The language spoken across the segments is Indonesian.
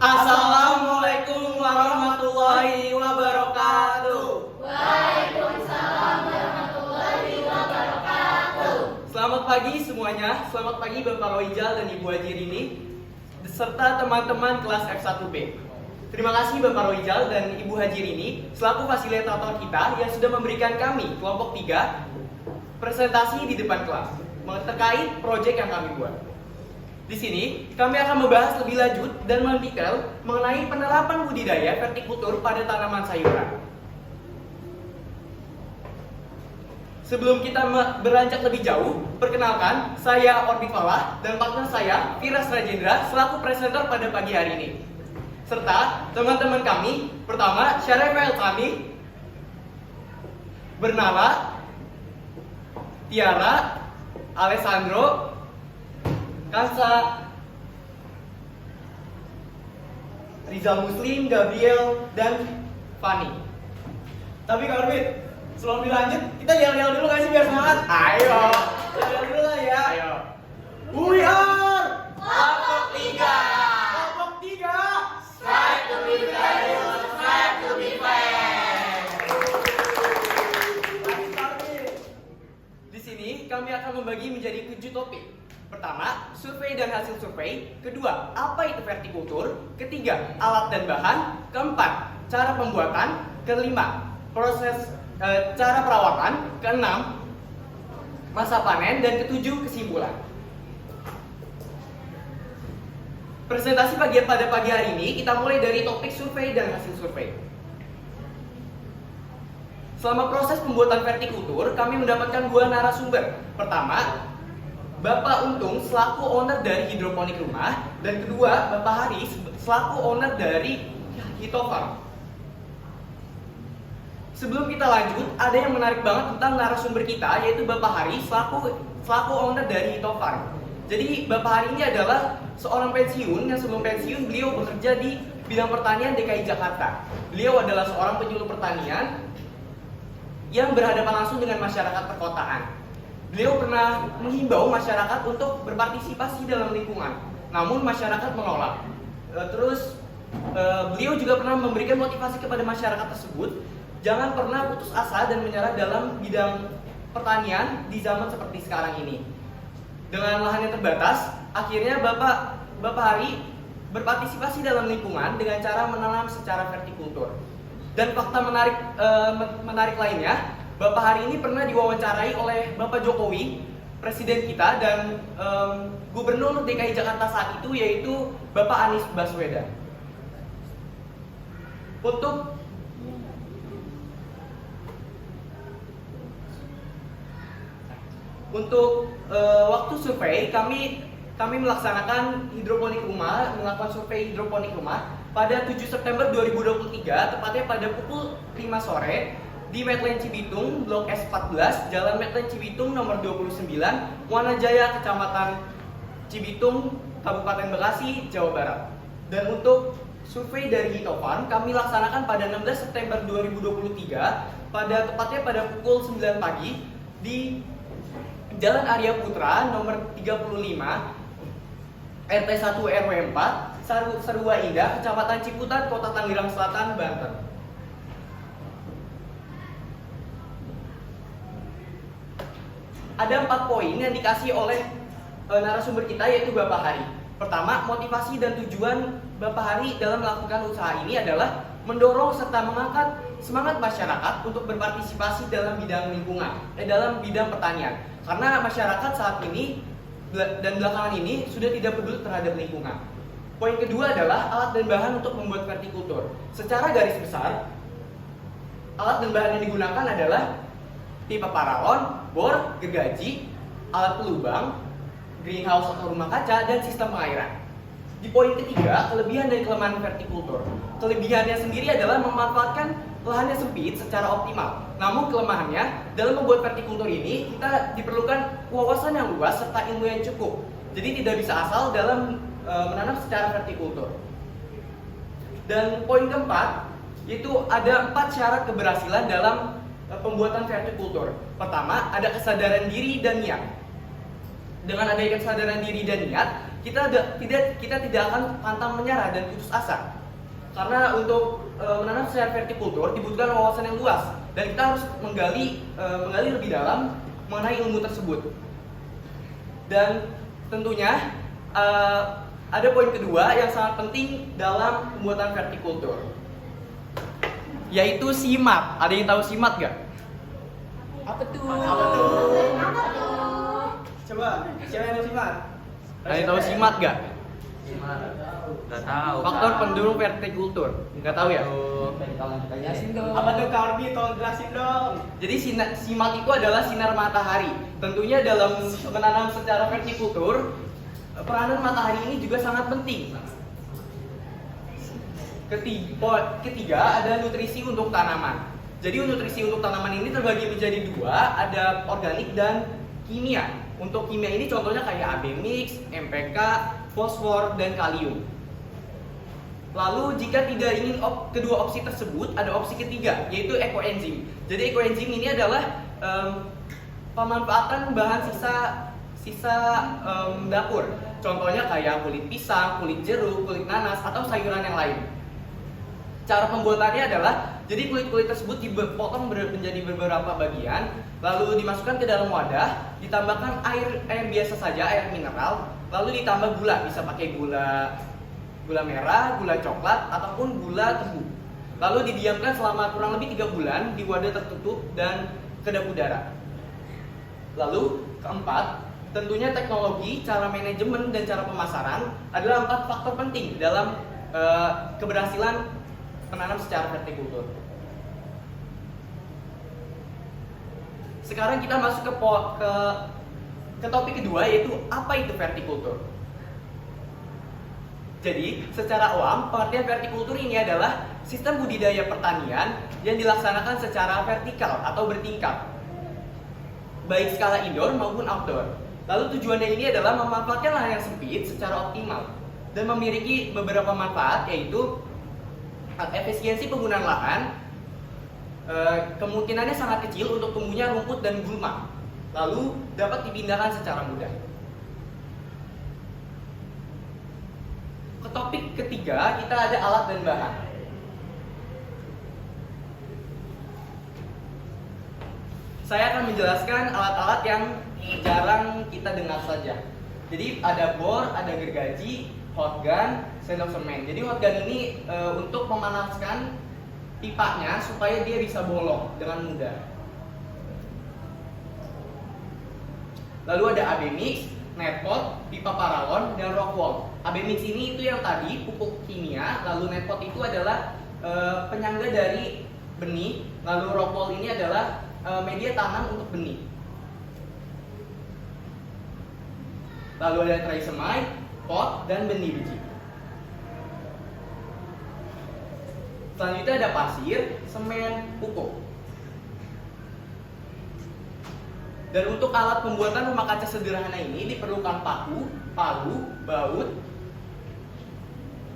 Assalamualaikum warahmatullahi wabarakatuh. Waalaikumsalam warahmatullahi wabarakatuh. Selamat pagi semuanya. Selamat pagi Bapak Roijal dan Ibu Haji Rini beserta teman-teman kelas F1B. Terima kasih Bapak Roijal dan Ibu Haji Rini selaku fasilitator kita yang sudah memberikan kami kelompok 3 presentasi di depan kelas terkait proyek yang kami buat. Di sini kami akan membahas lebih lanjut dan mendetail mengenai penerapan budidaya vertikultur pada tanaman sayuran. Sebelum kita beranjak lebih jauh, perkenalkan saya Orbi Falah dan partner saya Firas Rajendra selaku presenter pada pagi hari ini. Serta teman-teman kami, pertama Syarifah Elkani, Bernala, Tiara, Alessandro, Kansa, Rizal Muslim, Gabriel, dan Fani. Tapi Kak Orbit, sebelum dilanjut, kita yel-yel dulu nggak sih biar semangat? Ayo, Yel dulu lah ya. ayo. We are Kelompok 3. kelompok 3. Strive to be valued, strive to be fair. Di sini kami akan membagi menjadi 7 topik. Pertama, survei dan hasil survei. Kedua, apa itu vertikultur. Ketiga, alat dan bahan. Keempat, cara pembuatan. Kelima, proses cara perawatan. Keenam, masa panen. Dan ketujuh, kesimpulan. Presentasi pada pagi hari ini kita mulai dari topik survei dan hasil survei. Selama proses pembuatan vertikultur, kami mendapatkan 2 narasumber. Pertama, Bapak Untung selaku owner dari hidroponik rumah, dan kedua, Bapak Hari selaku owner dari Hitofarm. Sebelum kita lanjut, ada yang menarik banget tentang narasumber kita, yaitu Bapak Hari selaku owner dari Hitofarm. Jadi Bapak Hari ini adalah seorang pensiun yang sebelum pensiun beliau bekerja di bidang pertanian DKI Jakarta. Beliau adalah seorang penyuluh pertanian yang berhadapan langsung dengan masyarakat perkotaan. Beliau pernah menghimbau masyarakat untuk berpartisipasi dalam lingkungan, namun masyarakat menolak. Beliau juga pernah memberikan motivasi kepada masyarakat tersebut, jangan pernah putus asa dan menyerah dalam bidang pertanian di zaman seperti sekarang ini. Dengan lahan yang terbatas, akhirnya Bapak Hari berpartisipasi dalam lingkungan dengan cara menanam secara vertikultur. Dan fakta menarik lainnya, Bapak Hari ini pernah diwawancarai oleh Bapak Jokowi, Presiden kita, dan Gubernur DKI Jakarta saat itu, yaitu Bapak Anies Baswedan. Untuk waktu survei, kami melaksanakan melakukan survei hidroponik rumah pada 7 September 2023, tepatnya pada pukul 5 sore di Medland Cibitung, Blok S14, Jalan Medland Cibitung nomor 29, Wanajaya, Kecamatan Cibitung, Kabupaten Bekasi, Jawa Barat. Dan untuk survei dari Hitofarm kami laksanakan pada 16 September 2023, tepatnya pada pukul 9 pagi di Jalan Arya Putra nomor 35, RT 1 RW 4, Serua Indah, Kecamatan Ciputat, Kota Tangerang Selatan, Banten. Ada 4 poin yang dikasih oleh narasumber kita, yaitu Bapak Hari. Pertama, motivasi dan tujuan Bapak Hari dalam melakukan usaha ini adalah mendorong serta mengangkat semangat masyarakat untuk berpartisipasi dalam bidang dalam bidang pertanian. Karena masyarakat saat ini dan belakangan ini sudah tidak peduli terhadap lingkungan. Poin kedua adalah alat dan bahan untuk membuat vertikultur. Secara garis besar, alat dan bahan yang digunakan adalah pipa paralon, bor, gergaji, alat pelubang, greenhouse atau rumah kaca, dan sistem pengairan. Di poin ketiga, kelebihan dan kelemahan vertikultur. Kelebihannya sendiri adalah memanfaatkan lahan yang sempit secara optimal. Namun kelemahannya, dalam membuat vertikultur ini kita diperlukan wawasan yang luas serta ilmu yang cukup. Jadi tidak bisa asal dalam menanam secara vertikultur. Dan poin keempat, yaitu ada 4 syarat keberhasilan dalam pembuatan vertikultur. Pertama, ada kesadaran diri dan niat. Dengan adanya kesadaran diri dan niat, kita tidak akan pantang menyerah dan putus asa. Karena untuk menanam secara vertikultur dibutuhkan wawasan yang luas dan kita harus menggali lebih dalam mengenai ilmu tersebut. Dan tentunya ada poin kedua yang sangat penting dalam pembuatan vertikultur, yaitu simat. Ada yang tahu simat gak? Apa tuh? Coba, siapa yang tahu simat? Ada yang tahu simat gak? Nggak tahu. Faktor pendukung vertikultur. Nggak tahu ya? Apa tuh Kak Orbi? Tolong jelasin dong. Jadi simat itu adalah sinar matahari. Tentunya dalam menanam secara vertikultur, peranan matahari ini juga sangat penting. Ketiga ada nutrisi untuk tanaman. Jadi nutrisi untuk tanaman ini terbagi menjadi dua, ada organik dan kimia. Untuk kimia ini contohnya kayak AB mix, MPK, fosfor, dan kalium. Lalu jika tidak ingin kedua opsi tersebut, ada opsi ketiga, yaitu ekoenzim. Jadi ekoenzim ini adalah pemanfaatan bahan sisa dapur. Contohnya kayak kulit pisang, kulit jeruk, kulit nanas, atau sayuran yang lain. Cara pembuatannya adalah, jadi kulit-kulit tersebut dipotong menjadi beberapa bagian, lalu dimasukkan ke dalam wadah, ditambahkan air biasa saja, air mineral, lalu ditambah gula, bisa pakai gula merah, gula coklat, ataupun gula tebu. Lalu didiamkan selama kurang lebih 3 bulan di wadah tertutup dan kedap udara. Lalu keempat, tentunya teknologi, cara manajemen, dan cara pemasaran adalah 4 faktor penting dalam keberhasilan menanam secara vertikultur. Sekarang kita masuk ke topik kedua, yaitu apa itu vertikultur. Jadi, secara awam, pengertian vertikultur ini adalah sistem budidaya pertanian yang dilaksanakan secara vertikal atau bertingkat, baik skala indoor maupun outdoor. Lalu tujuannya ini adalah memanfaatkan lahan yang sempit secara optimal dan memiliki beberapa manfaat, yaitu efisiensi penggunaan lahan, kemungkinannya sangat kecil untuk tumbuhnya rumput dan gulma, lalu dapat dipindahkan secara mudah. Ke topik ketiga, kita ada alat dan bahan. Saya akan menjelaskan alat-alat yang jarang kita dengar saja. Jadi ada bor, ada gergaji, hotgun, sendok semen. Jadi hotgun ini untuk memanaskan pipanya supaya dia bisa bolong dengan mudah. Lalu ada AB mix, netpot, pipa paralon, dan rockwool. AB mix ini itu yang tadi pupuk kimia, lalu netpot itu adalah penyangga dari benih, lalu rockwool ini adalah media tanam untuk benih. Lalu ada trisemite, pot, dan benih biji. Selanjutnya ada pasir, semen, pupuk. Dan untuk alat pembuatan rumah kaca sederhana ini diperlukan paku, palu, baut,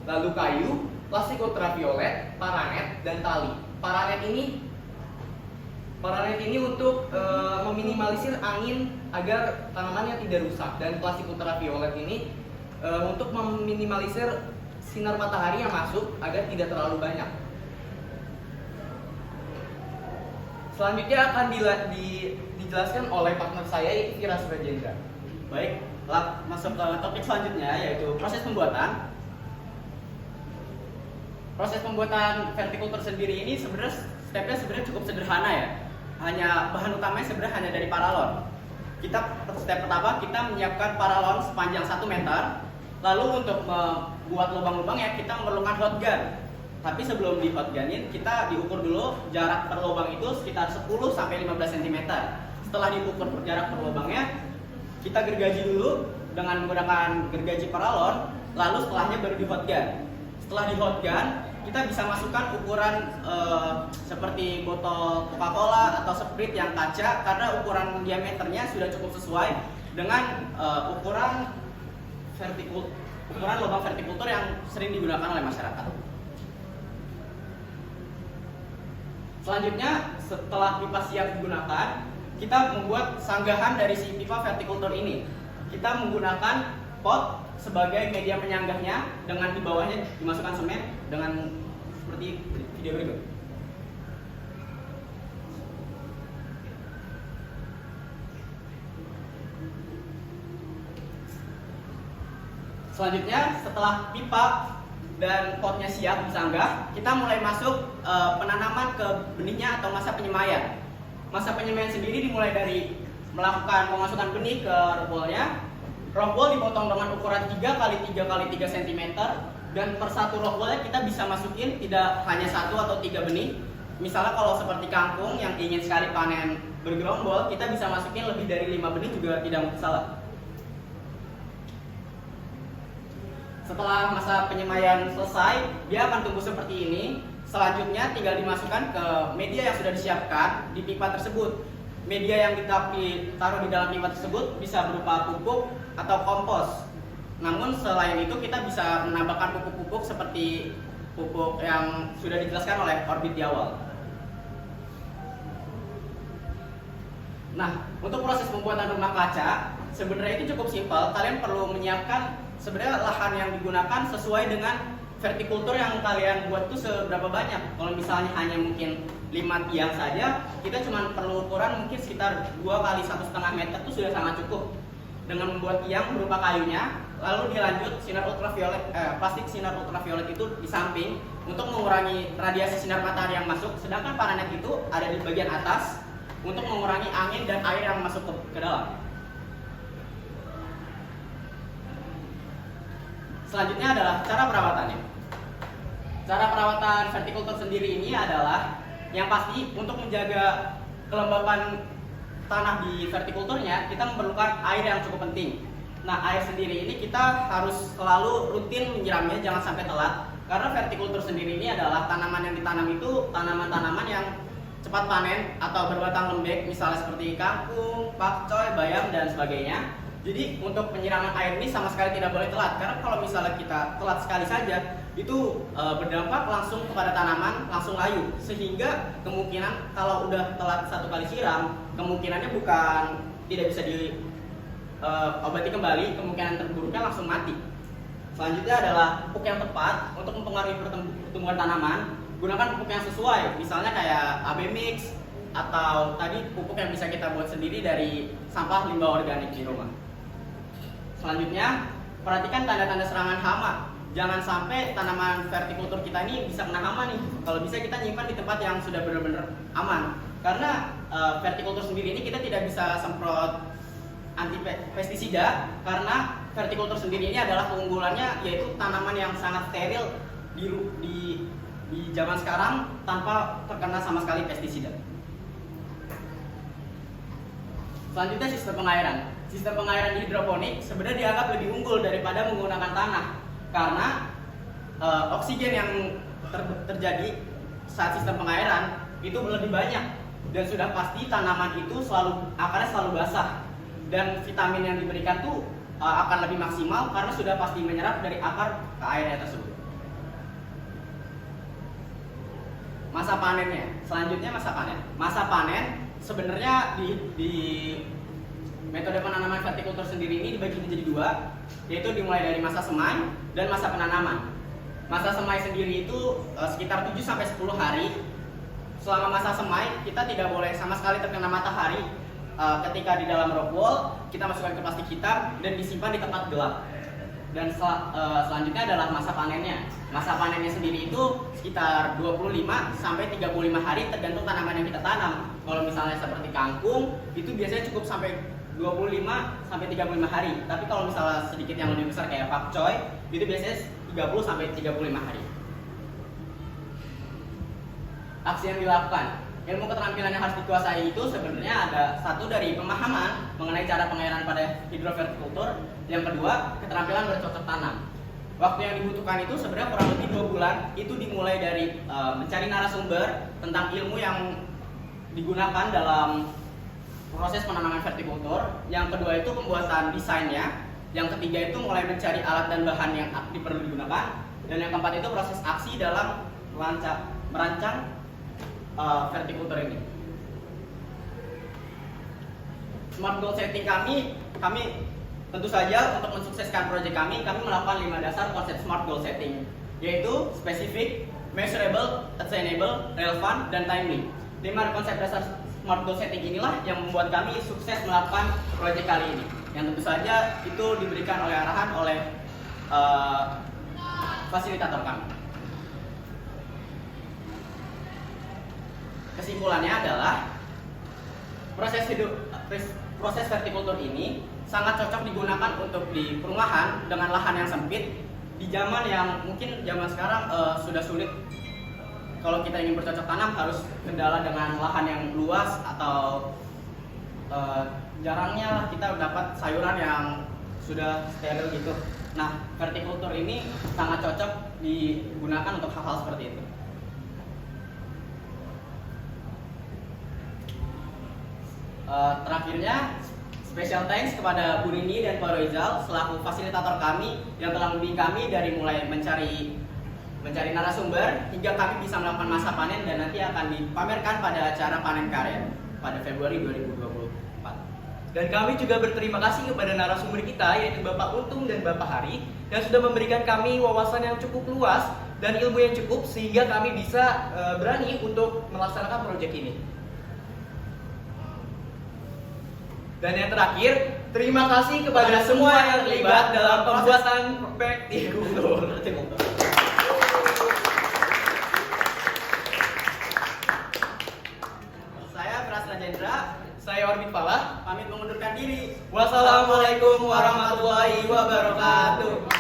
lalu kayu, plastik ultraviolet, paranet, dan tali. Paranet ini untuk meminimalisir angin agar tanamannya tidak rusak, dan plastik ultraviolet ini untuk meminimalisir sinar matahari yang masuk agar tidak terlalu banyak. Selanjutnya akan dijelaskan oleh partner saya, yaitu Kira Surajendra. Baik, masuk ke topik selanjutnya, yaitu proses pembuatan. Proses pembuatan vertikultur sendiri ini sebenarnya stepnya cukup sederhana ya. Hanya bahan utamanya sebenarnya hanya dari paralon. Step pertama kita menyiapkan paralon sepanjang 1 meter. Lalu untuk membuat lubang-lubang ya kita memerlukan hotgun. Tapi sebelum di hotgunin kita diukur dulu jarak per lubang itu sekitar 10-15 cm. Setelah diukur jarak per lubangnya, kita gergaji dulu dengan menggunakan gergaji paralon. Lalu setelahnya baru di hotgun. Setelah di hotgun, kita bisa masukkan ukuran seperti botol Coca-Cola atau Sprite yang kaca, karena ukuran diameternya sudah cukup sesuai dengan ukuran lubang vertikultur yang sering digunakan oleh masyarakat. Selanjutnya, setelah pipa siap digunakan, kita membuat sanggahan dari si pipa vertikultur ini. Kita menggunakan pot sebagai media penyanggahnya, dengan di bawahnya dimasukkan semen dengan seperti video berikut. Selanjutnya, setelah pipa dan potnya siap disanggah, kita mulai masuk penanaman ke benihnya atau masa penyemaian. Masa penyemaian sendiri dimulai dari melakukan pemasukan benih ke rock wall-nya. Rock wall dipotong dengan ukuran 3 x 3 x 3 cm, dan per satu rock wall-nya kita bisa masukin tidak hanya 1 atau 3 benih. Misalnya kalau seperti kangkung yang ingin sekali panen bergerombol, kita bisa masukin lebih dari 5 benih juga tidak masalah. Setelah masa penyemaian selesai, dia akan tumbuh seperti ini. Selanjutnya tinggal dimasukkan ke media yang sudah disiapkan di pipa tersebut. Media yang ditaruh di dalam pipa tersebut bisa berupa pupuk atau kompos. Namun selain itu kita bisa menambahkan pupuk-pupuk seperti pupuk yang sudah dijelaskan oleh Orbit di awal. Nah, untuk proses pembuatan rumah kaca sebenarnya itu cukup simpel. Kalian perlu menyiapkan sebenarnya lahan yang digunakan sesuai dengan vertikultur yang kalian buat itu seberapa banyak. Kalau misalnya hanya mungkin 5 tiang saja, kita cuma perlu ukuran mungkin sekitar 2 x 1,5 meter itu sudah sangat cukup. Dengan membuat tiang berupa kayunya, lalu dilanjut plastik sinar ultraviolet itu di samping untuk mengurangi radiasi sinar matahari yang masuk, sedangkan paranet itu ada di bagian atas untuk mengurangi angin dan air yang masuk ke dalam. Selanjutnya adalah cara perawatannya. Cara perawatan vertikultur sendiri ini adalah yang pasti untuk menjaga kelembapan tanah di vertikulturnya, kita memerlukan air yang cukup penting. Nah, air sendiri ini kita harus selalu rutin menyiramnya, jangan sampai telat. Karena vertikultur sendiri ini adalah tanaman yang ditanam itu tanaman-tanaman yang cepat panen atau berbatang lembek, misalnya seperti kangkung, pakcoy, bayam, dan sebagainya. Jadi untuk penyiraman air ini sama sekali tidak boleh telat, karena kalau misalnya kita telat sekali saja, itu berdampak langsung kepada tanaman, langsung layu. Sehingga kemungkinan kalau udah telat 1 kali siram, kemungkinannya bukan tidak bisa diobati kembali, kemungkinan terburuknya langsung mati. Selanjutnya adalah pupuk yang tepat untuk mempengaruhi pertumbuhan tanaman. Gunakan pupuk yang sesuai, misalnya kayak AB mix atau tadi pupuk yang bisa kita buat sendiri dari sampah limbah organik di rumah. Selanjutnya, perhatikan tanda-tanda serangan hama. Jangan sampai tanaman vertikultur kita ini bisa kena hama nih. Kalau bisa kita nyimpan di tempat yang sudah benar-benar aman. Karena vertikultur sendiri ini kita tidak bisa semprot anti pestisida, karena vertikultur sendiri ini adalah keunggulannya yaitu tanaman yang sangat steril di zaman sekarang tanpa terkena sama sekali pestisida. Selanjutnya sistem pengairan. Sistem pengairan hidroponik sebenarnya dianggap lebih unggul daripada menggunakan tanah, karena oksigen yang terjadi saat sistem pengairan itu lebih banyak, dan sudah pasti tanaman itu akarnya selalu basah, dan vitamin yang diberikan tuh akan lebih maksimal karena sudah pasti menyerap dari akar ke airnya tersebut. Masa panennya. Selanjutnya masa panen. Masa panen sebenarnya di metode penanaman vertikultur sendiri ini dibagi menjadi 2, yaitu dimulai dari masa semai dan masa penanaman. Masa semai sendiri itu sekitar 7-10 hari. Selama masa semai kita tidak boleh sama sekali terkena matahari. Ketika di dalam rock wall kita masukkan ke plastik hitam dan disimpan di tempat gelap. Dan selanjutnya adalah masa panennya. Masa panennya sendiri itu sekitar 25-35 hari tergantung tanaman yang kita tanam. Kalau misalnya seperti kangkung itu biasanya cukup sampai 25-35 hari. Tapi kalau misalnya sedikit yang lebih besar kayak pakcoy itu biasanya 30-35 hari. Aksi yang dilakukan. Ilmu keterampilan yang harus dikuasai itu sebenarnya ada satu dari pemahaman mengenai cara pengairan pada hidrovertikultur, yang kedua keterampilan bercocok tanam. Waktu yang dibutuhkan itu sebenarnya kurang lebih 2 bulan. Itu dimulai dari mencari narasumber tentang ilmu yang digunakan dalam proses penanaman vertikultur. Yang kedua itu pembuatan desainnya. Yang ketiga itu mulai mencari alat dan bahan yang perlu digunakan. Dan yang keempat itu proses aksi dalam merancang vertikultur ini. Smart goal setting kami Tentu saja untuk mensukseskan proyek kami melakukan 5 dasar konsep SMART goal setting, yaitu spesifik, measurable, attainable, relevant, dan timely. 5 konsep dasar SMART goal setting inilah yang membuat kami sukses melakukan proyek kali ini. Yang tentu saja itu diberikan oleh arahan oleh fasilitator kami. Kesimpulannya adalah proses vertikultur ini sangat cocok digunakan untuk di perumahan dengan lahan yang sempit di zaman yang mungkin zaman sekarang sudah sulit. Kalau kita ingin bercocok tanam harus kendala dengan lahan yang luas atau jarangnya lah kita dapat sayuran yang sudah steril gitu. Nah, vertikultur ini sangat cocok digunakan untuk hal-hal seperti itu. Terakhirnya, special thanks kepada Bu Nini dan Pak Roizal selaku fasilitator kami yang telah membimbing kami dari mulai mencari narasumber hingga kami bisa melakukan masa panen dan nanti akan dipamerkan pada acara panen karya pada Februari 2024. Dan kami juga berterima kasih kepada narasumber kita yaitu Bapak Untung dan Bapak Hari yang sudah memberikan kami wawasan yang cukup luas dan ilmu yang cukup sehingga kami bisa berani untuk melaksanakan proyek ini. Dan yang terakhir, terima kasih kepada semua yang terlibat dalam pembuatan vertikultur. Saya Pras Rajendra, Saya Orbit Falah. pamit mengundurkan diri. Wassalamualaikum warahmatullahi wabarakatuh.